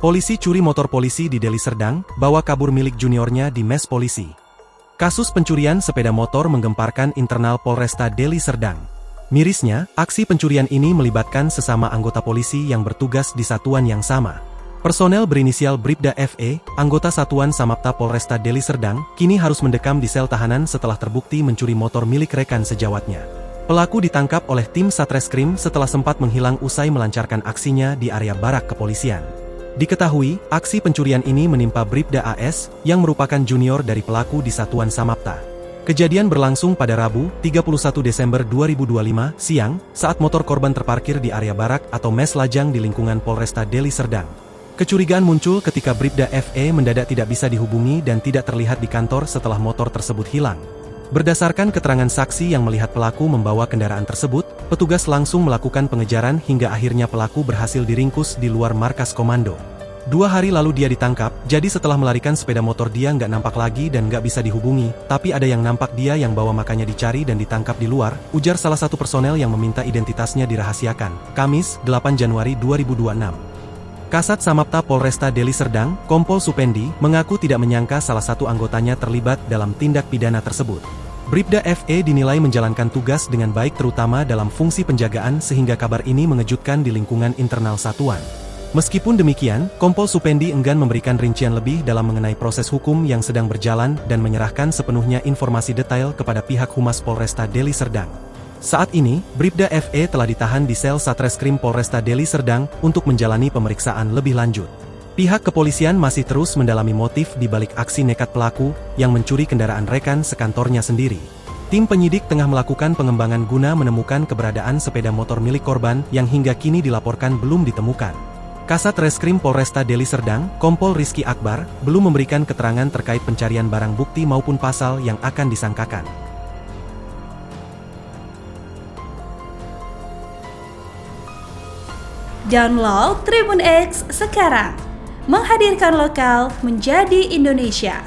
Polisi curi motor polisi di Deli Serdang, bawa kabur milik juniornya di mes polisi. Kasus pencurian sepeda motor menggemparkan internal Polresta Deli Serdang. Mirisnya, aksi pencurian ini melibatkan sesama anggota polisi yang bertugas di satuan yang sama. Personel berinisial Bribda FE, anggota Satuan Samapta Polresta Deli Serdang, kini harus mendekam di sel tahanan setelah terbukti mencuri motor milik rekan sejawatnya. Pelaku ditangkap oleh tim Satreskrim setelah sempat menghilang usai melancarkan aksinya di area barak kepolisian. Diketahui, aksi pencurian ini menimpa Bribda AS, yang merupakan junior dari pelaku di Satuan Samapta. Kejadian berlangsung pada Rabu, 31 Desember 2025, siang, saat motor korban terparkir di area barak atau mes lajang di lingkungan Polresta Deli Serdang. Kecurigaan muncul ketika Bribda FE mendadak tidak bisa dihubungi dan tidak terlihat di kantor setelah motor tersebut hilang. Berdasarkan keterangan saksi yang melihat pelaku membawa kendaraan tersebut, petugas langsung melakukan pengejaran hingga akhirnya pelaku berhasil diringkus di luar markas komando. 2 hari lalu dia ditangkap, jadi setelah melarikan sepeda motor dia nggak nampak lagi dan nggak bisa dihubungi, tapi ada yang nampak dia yang bawa makanya dicari dan ditangkap di luar, ujar salah satu personel yang meminta identitasnya dirahasiakan. Kamis, 8 Januari 2026. Kasat Samapta Polresta Deli Serdang, Kompol Supendi, mengaku tidak menyangka salah satu anggotanya terlibat dalam tindak pidana tersebut. Bribda FE dinilai menjalankan tugas dengan baik terutama dalam fungsi penjagaan sehingga kabar ini mengejutkan di lingkungan internal satuan. Meskipun demikian, Kompol Supendi enggan memberikan rincian lebih dalam mengenai proses hukum yang sedang berjalan dan menyerahkan sepenuhnya informasi detail kepada pihak Humas Polresta Deli Serdang. Saat ini, Bribda FE telah ditahan di sel Satreskrim Polresta Deli Serdang untuk menjalani pemeriksaan lebih lanjut. Pihak kepolisian masih terus mendalami motif di balik aksi nekat pelaku yang mencuri kendaraan rekan sekantornya sendiri. Tim penyidik tengah melakukan pengembangan guna menemukan keberadaan sepeda motor milik korban yang hingga kini dilaporkan belum ditemukan. Kasat Reskrim Polresta Deli Serdang, Kompol Rizky Akbar, belum memberikan keterangan terkait pencarian barang bukti maupun pasal yang akan disangkakan. Download Tribun X sekarang, menghadirkan lokal menjadi Indonesia.